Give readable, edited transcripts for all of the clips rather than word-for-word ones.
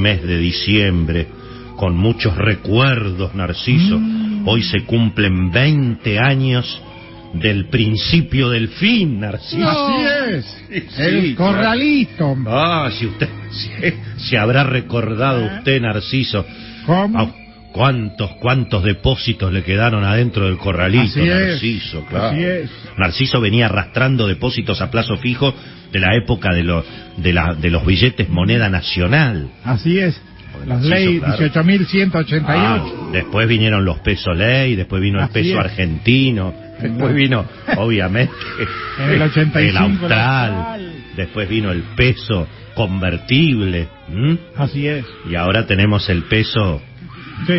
mes de diciembre, con muchos recuerdos, Narciso. Hoy se cumplen 20 años del principio del fin, Narciso. No. Así es, Sí, el corralito. si usted se habrá recordado usted, Narciso. ¿Cómo? ¿Cuántos depósitos le quedaron adentro del corralito, Así Narciso? es, Claro. así es. Narciso venía arrastrando depósitos a plazo fijo de la época de los billetes moneda nacional. Así es. Las Narciso, leyes claro. 18.188. Después vinieron los pesos ley, después vino el Así peso es. argentino, después vino, obviamente, En el 85 el austral, el austral. después vino el peso convertible, ¿m? Así es. Y ahora tenemos el peso Sí.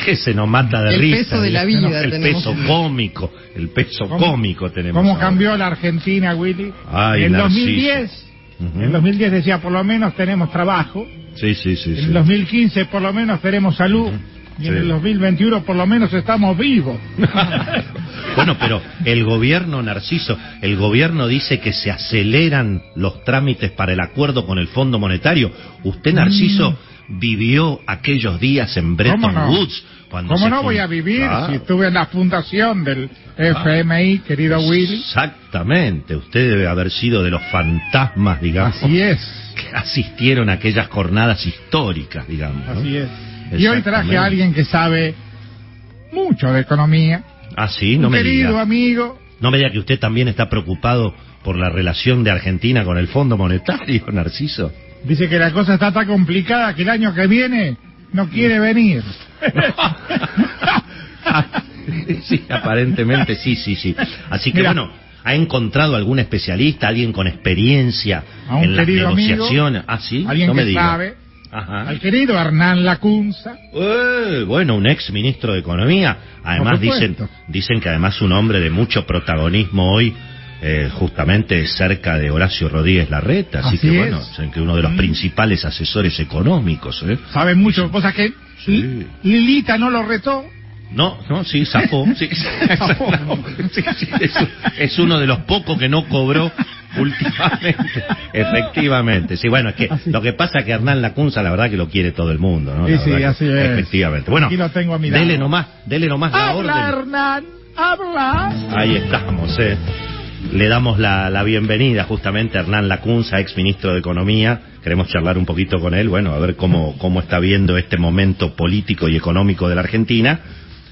que se nos mata de El risa. peso de la vida El tenemos. peso cómico, el peso ¿Cómo- cómico tenemos. ¿Cómo ahora. cambió la Argentina, Willy? Ay, en Narciso. 2010, Ujú. en 2010 decía, por lo menos tenemos trabajo. Sí, sí, sí. En sí. el 2015 por lo menos tenemos salud. Y en Sí. el 2021 por lo menos estamos vivos. Bueno, pero el gobierno, Narciso, el gobierno dice que se aceleran los trámites para el acuerdo con el Fondo Monetario. Usted, Narciso, vivió aquellos días en Bretton ¿Cómo no? Woods. Cuando ¿Cómo se no fun- voy a vivir Ah, si estuve en la fundación del FMI, querido Willy? Exactamente, usted debe haber sido de los fantasmas, digamos, Así es, que asistieron a aquellas jornadas históricas, digamos. ¿no? así es. Y hoy traje Exactamente. a alguien que sabe mucho de economía. Ah, sí, no Un me querido diga. amigo. No me diga que usted también está preocupado por la relación de Argentina con el Fondo Monetario, Narciso. Dice que la cosa está tan complicada que el año que viene no quiere venir. Sí, aparentemente sí. Así que Mira, bueno, ¿ha encontrado algún especialista, alguien con experiencia a un en las querido amigo, negociaciones? Ah, sí, alguien no me que diga. sabe, Ajá. al querido Hernán Lacunza. Bueno, un ex ministro de Economía. Además Por supuesto. dicen que además un hombre de mucho protagonismo hoy, justamente cerca de Horacio Rodríguez Larreta. Así Así que es. bueno, dicen que uno de los principales asesores económicos. Sabe mucho, cosas que Sí. Lilita no lo retó. No, sí, zafó. Sí, Zafó. Sí, es uno de los pocos que no cobró últimamente. Efectivamente. Sí, bueno, es que Así. lo que pasa es que Hernán Lacunza, la verdad que lo quiere todo el mundo, ¿no? Sí, La sí, verdad que- así es. Efectivamente. Bueno, Aquí lo tengo a mi lado. dele nomás la Habla, orden. Hernán, habla. Ahí estamos, Le damos la bienvenida justamente a Hernán Lacunza, ex ministro de Economía. Queremos charlar un poquito con él, bueno, a ver cómo está viendo este momento político y económico de la Argentina.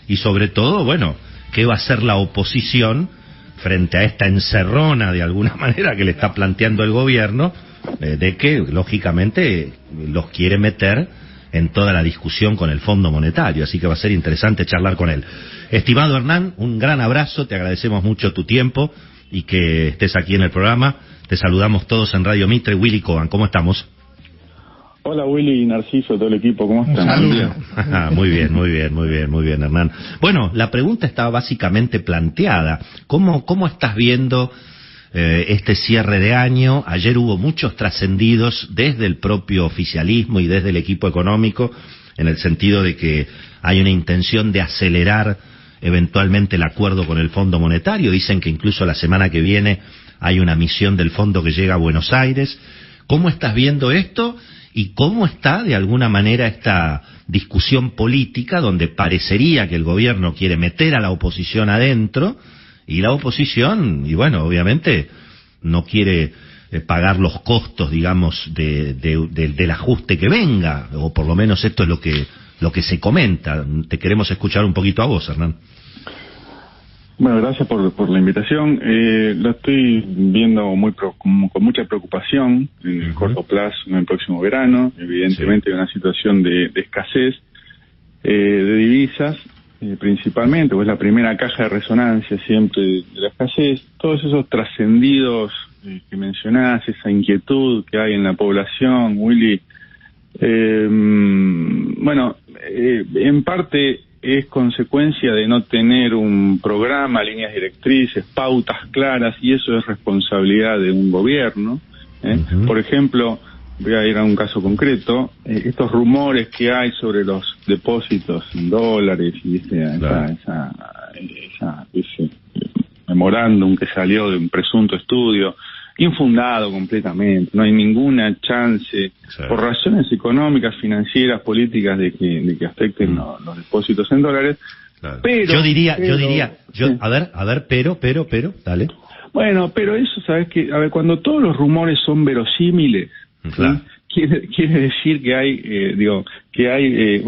Y sobre todo, bueno, qué va a hacer la oposición frente a esta encerrona, de alguna manera, que le está planteando el gobierno, de que, lógicamente, los quiere meter en toda la discusión con el Fondo Monetario. Así que va a ser interesante charlar con él. Estimado Hernán, un gran abrazo, te agradecemos mucho tu tiempo y que estés aquí en el programa. Te saludamos todos en Radio Mitre. Willy Coban, ¿cómo estamos? Hola Willy y Narciso, todo el equipo, ¿cómo están? saludo. Muy bien, Hernán. Bueno, la pregunta estaba básicamente planteada. ¿Cómo estás viendo este cierre de año? Ayer hubo muchos trascendidos desde el propio oficialismo y desde el equipo económico, en el sentido de que hay una intención de acelerar eventualmente el acuerdo con el Fondo Monetario. Dicen que incluso la semana que viene hay una misión del fondo que llega a Buenos Aires. ¿Cómo estás viendo esto? ¿Y cómo está, de alguna manera, esta discusión política donde parecería que el gobierno quiere meter a la oposición adentro y la oposición, y bueno, obviamente, no quiere pagar los costos, digamos, del ajuste que venga, o por lo menos esto es lo que se comenta. Te queremos escuchar un poquito a vos, Hernán. Bueno, gracias por la invitación. Lo estoy viendo con mucha preocupación en el corto plazo, en el próximo verano. Evidentemente hay una situación de escasez de divisas, principalmente, pues la primera caja de resonancia siempre de la escasez. Todos esos trascendidos que mencionás, esa inquietud que hay en la población, Willy, en parte es consecuencia de no tener un programa, líneas directrices, pautas claras, y eso es responsabilidad de un gobierno. Uh-huh. Por ejemplo, voy a ir a un caso concreto, estos rumores que hay sobre los depósitos en dólares y ese memorándum que salió de un presunto estudio infundado completamente. No hay ninguna chance, por razones económicas, financieras, políticas, de que afecten los depósitos en dólares. Claro. Pero, yo diría, sí. a ver, pero, dale. Bueno, pero eso, ¿sabes qué? A ver, cuando todos los rumores son verosímiles, Claro. ¿sí? quiere decir que hay,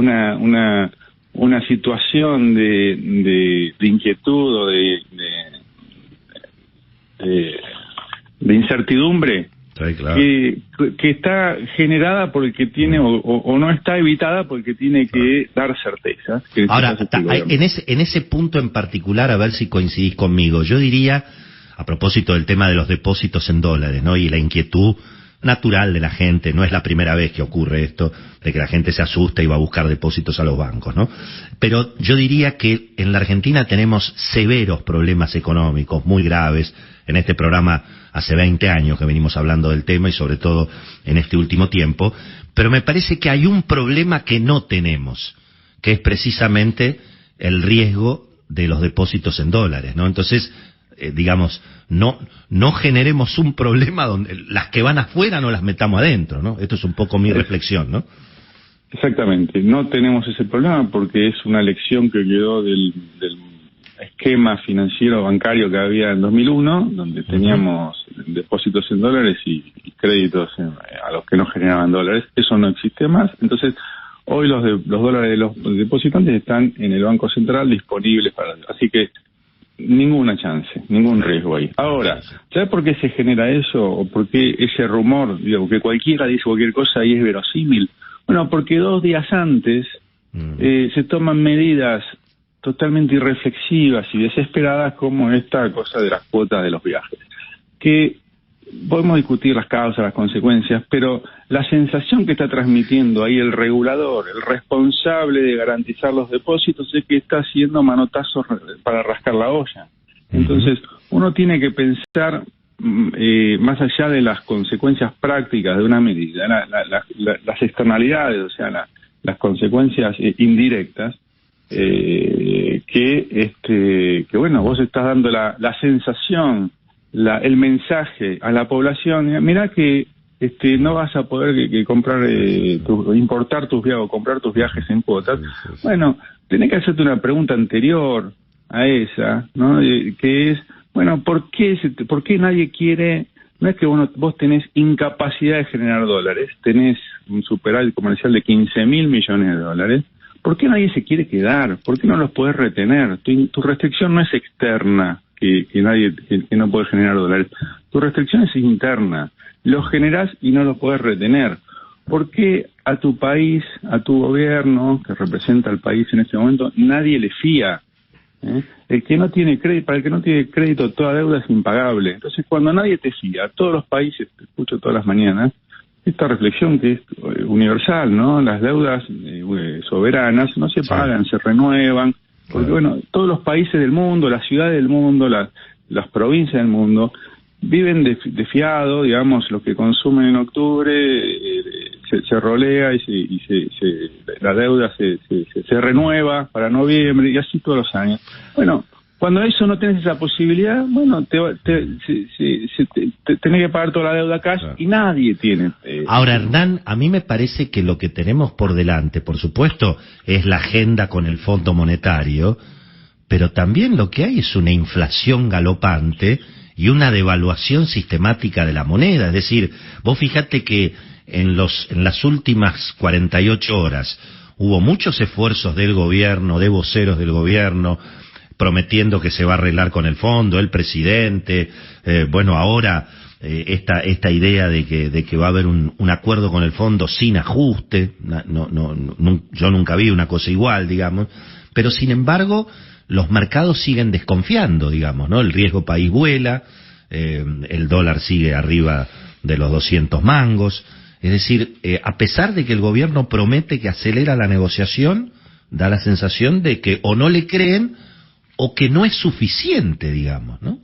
una situación de inquietud o de incertidumbre. Sí, claro. que está generada por el que tiene o no está evitada porque tiene que dar certezas. Ahora, en ese punto en particular, a ver si coincidís conmigo, yo diría, a propósito del tema de los depósitos en dólares, ¿no? Y la inquietud natural de la gente, no es la primera vez que ocurre esto, de que la gente se asusta y va a buscar depósitos a los bancos, ¿no? Pero yo diría que en la Argentina tenemos severos problemas económicos, muy graves. En este programa hace 20 años que venimos hablando del tema y sobre todo en este último tiempo, pero me parece que hay un problema que no tenemos, que es precisamente el riesgo de los depósitos en dólares, ¿no? Entonces, digamos, no generemos un problema donde las que van afuera no las metamos adentro, ¿no? Esto es un poco mi reflexión, ¿no? Exactamente, no tenemos ese problema porque es una lección que quedó del esquema financiero bancario que había en 2001, donde teníamos depósitos en dólares y créditos a los que no generaban dólares. Eso no existe más. Entonces, hoy los dólares de los depositantes están en el Banco Central disponibles así que ninguna chance, ningún riesgo ahí. Ahora, ¿sabes por qué se genera eso? ¿O por qué ese rumor? Digo, que cualquiera dice cualquier cosa y es verosímil. Bueno, porque 2 días antes se toman medidas totalmente irreflexivas y desesperadas como esta cosa de las cuotas de los viajes, que podemos discutir las causas, las consecuencias, pero la sensación que está transmitiendo ahí el regulador, el responsable de garantizar los depósitos, es que está haciendo manotazos para rascar la olla. Entonces, uno tiene que pensar más allá de las consecuencias prácticas de una medida, las externalidades, o sea, las consecuencias indirectas, que bueno, vos estás dando la sensación, el mensaje a la población. Mirá que no vas a poder comprar, importar tus viajes o comprar tus viajes en cuotas. Bueno, tenés que hacerte una pregunta anterior a esa, ¿no? Que es, bueno, ¿por qué nadie quiere? No es que vos tenés incapacidad de generar dólares, tenés un superávit comercial de 15.000 millones de dólares. ¿Por qué nadie se quiere quedar? ¿Por qué no los podés retener? Tu restricción no es externa, que no puede generar dólares. Tu restricción es interna. Los generás y no los podés retener. ¿Por qué a tu país, a tu gobierno, que representa al país en este momento, nadie le fía? El que no tiene crédito, para el que no tiene crédito, toda deuda es impagable. Entonces, cuando nadie te fía, todos los países, te escucho todas las mañanas, esta reflexión que es universal, ¿no? Las deudas soberanas no se pagan, se renuevan, porque bueno, todos los países del mundo, las ciudades del mundo, las provincias del mundo, viven de fiado, digamos, lo que consumen en octubre se rolea y la deuda se renueva para noviembre y así todos los años. Bueno, cuando eso no tenés esa posibilidad, bueno, tenés que pagar toda la deuda cash y nadie tiene. Ahora, Hernán, a mí me parece que lo que tenemos por delante, por supuesto, es la agenda con el Fondo Monetario, pero también lo que hay es una inflación galopante y una devaluación sistemática de la moneda. Es decir, vos fíjate que en las últimas 48 horas hubo muchos esfuerzos del gobierno, de voceros del gobierno, prometiendo que se va a arreglar con el fondo, el presidente, bueno, ahora esta idea de que va a haber un acuerdo con el fondo sin ajuste. Yo nunca vi una cosa igual, digamos, pero sin embargo los mercados siguen desconfiando, digamos, ¿no? El riesgo país vuela, el dólar sigue arriba de los 200 mangos, es decir, a pesar de que el gobierno promete que acelera la negociación, da la sensación de que o no le creen o que no es suficiente, digamos, ¿no?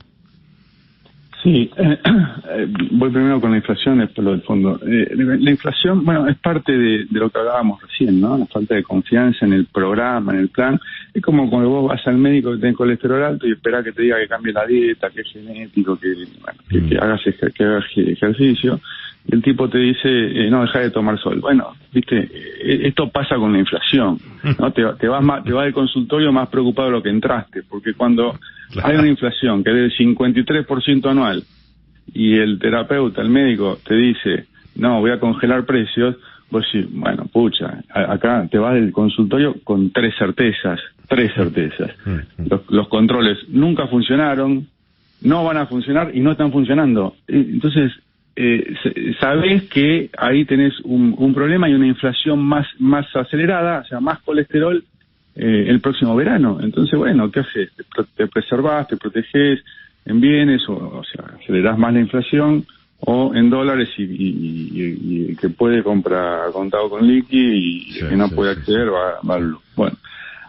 Sí, voy primero con la inflación, después lo del fondo. La inflación, bueno, es parte de lo que hablábamos recién, ¿no? La falta de confianza en el programa, en el plan. Es como cuando vos vas al médico que tenés colesterol alto y esperás que te diga que cambie la dieta, que es genético, que hagas ejercicio. Y el tipo te dice, no, deja de tomar sol. Bueno, viste, esto pasa con la inflación, ¿no? Te vas del consultorio más preocupado de lo que entraste, porque cuando hay una inflación que es del 53% anual y el terapeuta, el médico, te dice, no, voy a congelar precios, vos sí, bueno, pucha, acá te vas del consultorio con tres certezas. Los controles nunca funcionaron, no van a funcionar y no están funcionando. Entonces, sabés que ahí tenés un problema y una inflación más acelerada, o sea, más colesterol el próximo verano. Entonces, bueno, ¿qué haces? Te preservás, te protegés en bienes, o sea, acelerás más la inflación, o en dólares y que puede comprar contado con liqui y que no puede acceder va al... Bueno,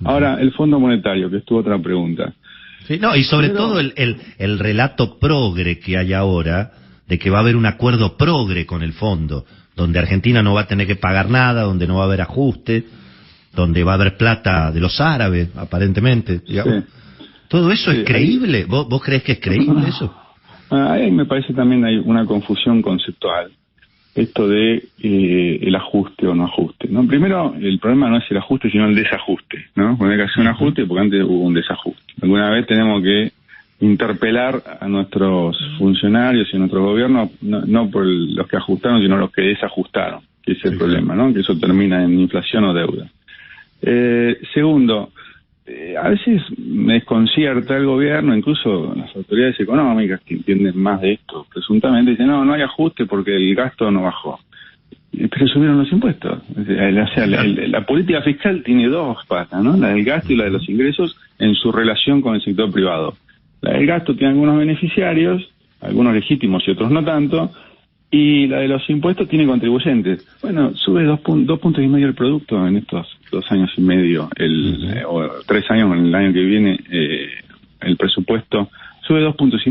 ahora el Fondo Monetario, que es tu otra pregunta. Sí, no, y sobre todo el relato progre que hay ahora, de que va a haber un acuerdo progre con el fondo, donde Argentina no va a tener que pagar nada, donde no va a haber ajuste, donde va a haber plata de los árabes, aparentemente, digamos. Sí. ¿Todo eso es creíble? ¿Vos crees que es creíble eso? Ahí me parece también hay una confusión conceptual, esto de el ajuste o no ajuste, ¿no? Primero, el problema no es el ajuste, sino el desajuste, ¿no? Cuando hay que hacer un ajuste, porque antes hubo un desajuste. Alguna vez tenemos que interpelar a nuestros funcionarios y a nuestro gobierno, no por los que ajustaron, sino los que desajustaron, que es el problema, ¿no? Que eso termina en inflación o deuda. Segundo, a veces me desconcierta el gobierno, incluso las autoridades económicas que entienden más de esto, presuntamente dicen, no hay ajuste porque el gasto no bajó. Pero subieron los impuestos. O sea, la política fiscal tiene dos patas, ¿no? La del gasto y la de los ingresos en su relación con el sector privado. La del gasto tiene algunos beneficiarios, algunos legítimos y otros no tanto, y la de los impuestos tiene contribuyentes. Bueno, sube 2,5 puntos el producto en estos 2 años y medio, o 3 años en el año que viene, el presupuesto sube 2,5 puntos.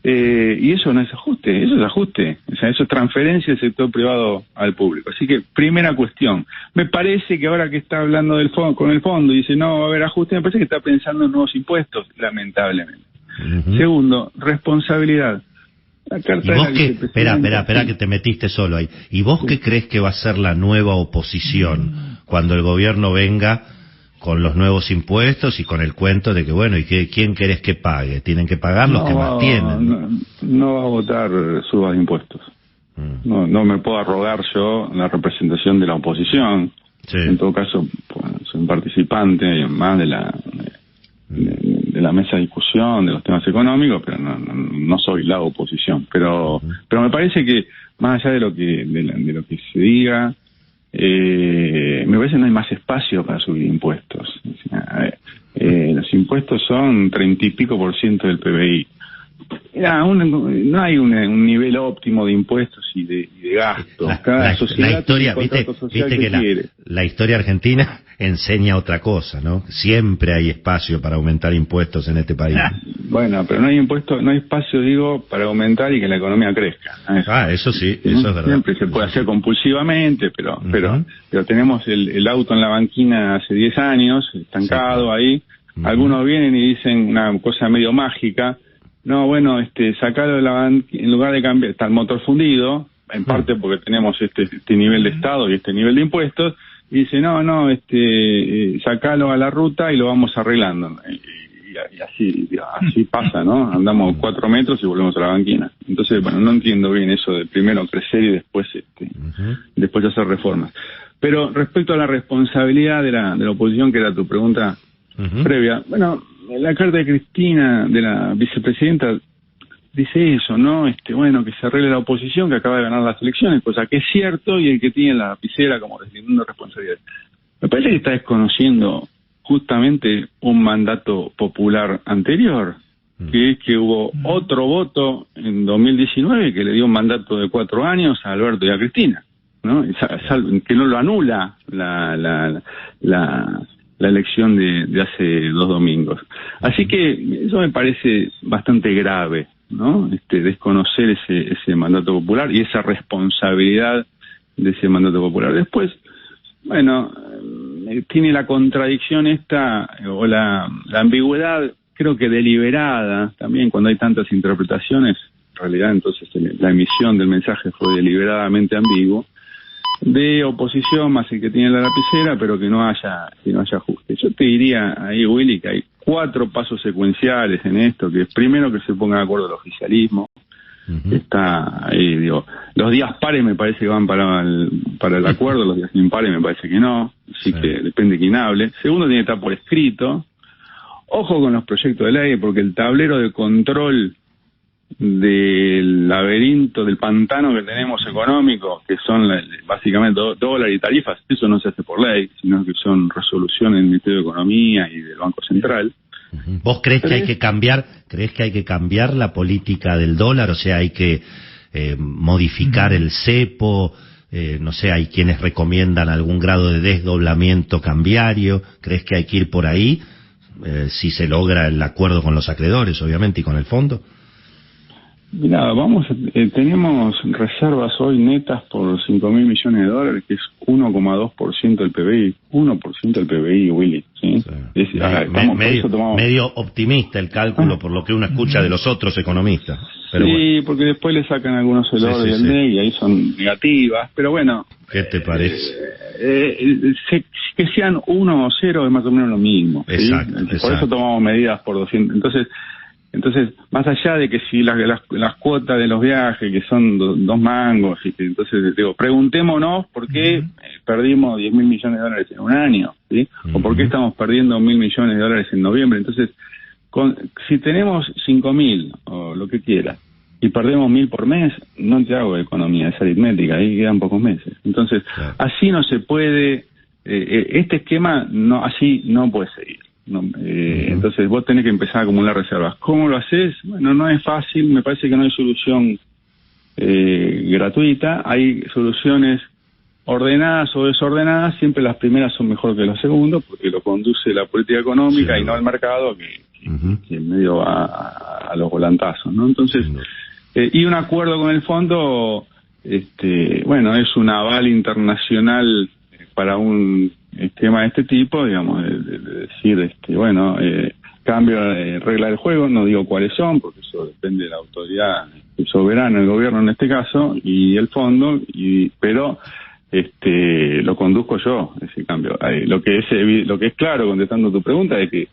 Y eso no es ajuste, eso es ajuste. O sea, eso es transferencia del sector privado al público. Así que, primera cuestión. Me parece que ahora que está hablando con el fondo y dice no va a haber ajuste, me parece que está pensando en nuevos impuestos, lamentablemente. Segundo, responsabilidad. La carta ¿y vos qué? Espera, que te metiste solo ahí. ¿Y vos qué crees que va a ser la nueva oposición cuando el gobierno venga con los nuevos impuestos y con el cuento de que, bueno, ¿y quién querés que pague? Tienen que pagar los que más tienen. No va a votar subas de impuestos. No me puedo arrogar yo la representación de la oposición. Sí. En todo caso, pues, soy un participante más de la mesa de discusión de los temas económicos, pero no soy la oposición. Pero me parece que más allá de lo que se diga, me parece que no hay más espacio para subir impuestos. O sea, los impuestos son 30 y pico % del PBI. No hay un nivel óptimo de impuestos y de gastos. La historia, viste que la historia argentina enseña otra cosa, ¿no? Siempre hay espacio para aumentar impuestos en este país. Bueno, pero no hay espacio, digo, para aumentar y que la economía crezca. Eso sí, eso es verdad. Siempre se puede hacer compulsivamente, pero tenemos el auto en la banquina hace 10 años, estancado ahí. Algunos vienen y dicen una cosa medio mágica. No, bueno, sacarlo de la banquina, en lugar de cambiar, está el motor fundido, en parte porque tenemos este nivel de Estado y este nivel de impuestos, y dice, sacalo a la ruta y lo vamos arreglando. Y así pasa, ¿no? Andamos 4 metros y volvemos a la banquina. Entonces, bueno, no entiendo bien eso de primero crecer y después hacer reformas. Pero respecto a la responsabilidad de la oposición, que era tu pregunta previa, bueno, la carta de Cristina, de la vicepresidenta, dice eso, ¿no? Bueno, que se arregle la oposición, que acaba de ganar las elecciones, cosa que es cierto, y el que tiene la lapicera como deslindando responsabilidad. Me parece que está desconociendo justamente un mandato popular anterior, que es que hubo otro voto en 2019 que le dio un mandato de 4 años a Alberto y a Cristina, ¿no? Que no lo anula la elección de hace 2 domingos. Así que eso me parece bastante grave, ¿no? Desconocer ese mandato popular y esa responsabilidad de ese mandato popular. Después, bueno, tiene la contradicción esta, o la ambigüedad, creo que deliberada, también cuando hay tantas interpretaciones, en realidad entonces la emisión del mensaje fue deliberadamente ambiguo, de oposición más el que tiene la lapicera, pero que no haya ajuste. Yo te diría ahí, Willy, que hay 4 pasos secuenciales en esto, que es primero que se ponga de acuerdo el oficialismo. Está ahí, digo, los días pares me parece que van para el acuerdo, los días impares me parece que no, así que depende de quién hable. Segundo, tiene que estar por escrito. Ojo con los proyectos de ley, porque el tablero de control del laberinto, del pantano que tenemos económico, que son básicamente dólar y tarifas, eso no se hace por ley, sino que son resoluciones del Ministerio de Economía y del Banco Central. ¿Vos crees que hay que cambiar la política del dólar? O sea, hay que modificar el cepo, no sé, hay quienes recomiendan algún grado de desdoblamiento cambiario. ¿Crees que hay que ir por ahí? Si se logra el acuerdo con los acreedores, obviamente, y con el fondo. Mirá, tenemos reservas hoy netas por 5.000 millones de dólares, que es 1,2% del PBI. 1% del PBI, Willy. ¿Sí? Medio optimista el cálculo por lo que uno escucha de los otros economistas. Pero sí, bueno. Porque después le sacan algunos errores del DNI y ahí son negativas. Pero bueno. ¿Qué te parece? Que sean 1 o 0 es más o menos lo mismo. ¿Sí? Exacto. Por eso tomamos medidas por 200. Entonces, más allá de que si las cuotas de los viajes, que son 2 mangos, entonces digo, preguntémonos por qué perdimos 10.000 millones de dólares en un año, ¿sí? O por qué estamos perdiendo 1.000 millones de dólares en noviembre. Entonces, si tenemos 5.000 o lo que quiera y perdemos 1.000 por mes, no te hago economía, es aritmética, ahí quedan pocos meses. Entonces, así no se puede, este esquema así no puede seguir. Entonces vos tenés que empezar a acumular reservas. ¿Cómo lo haces? Bueno, no es fácil, me parece que no hay solución gratuita, hay soluciones ordenadas o desordenadas, siempre las primeras son mejor que las segundas, porque lo conduce la política económica y no el mercado, que medio va a los volantazos, ¿no? Entonces, y un acuerdo con el fondo, bueno, es un aval internacional para un esquema de este tipo, digamos, de decir, bueno, cambio de regla del juego, no digo cuáles son, porque eso depende de la autoridad soberana, el gobierno en este caso, y el fondo, pero lo conduzco yo, ese cambio. Lo que es claro, contestando tu pregunta, es que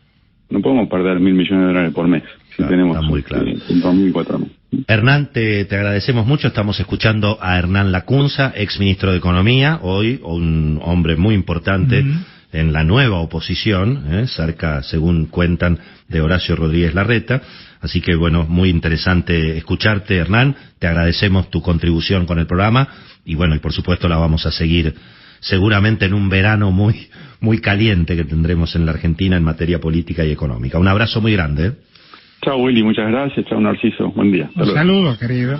no podemos perder 1.000 millones de dólares por mes, si tenemos muy claro. 2.000 y 4.000. Hernán, te agradecemos mucho. Estamos escuchando a Hernán Lacunza, ex ministro de Economía, hoy un hombre muy importante en la nueva oposición, cerca, según cuentan, de Horacio Rodríguez Larreta. Así que, bueno, muy interesante escucharte, Hernán. Te agradecemos tu contribución con el programa y, bueno, y por supuesto la vamos a seguir seguramente en un verano muy, muy caliente que tendremos en la Argentina en materia política y económica. Un abrazo muy grande. Chao, Willy, muchas gracias. Chao, Narciso. Buen día. Un saludo, querido.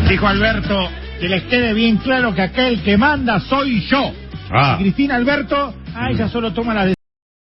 Dijo Alberto, que les quede bien claro que acá el que manda soy yo. Y Cristina Alberto, ella solo toma las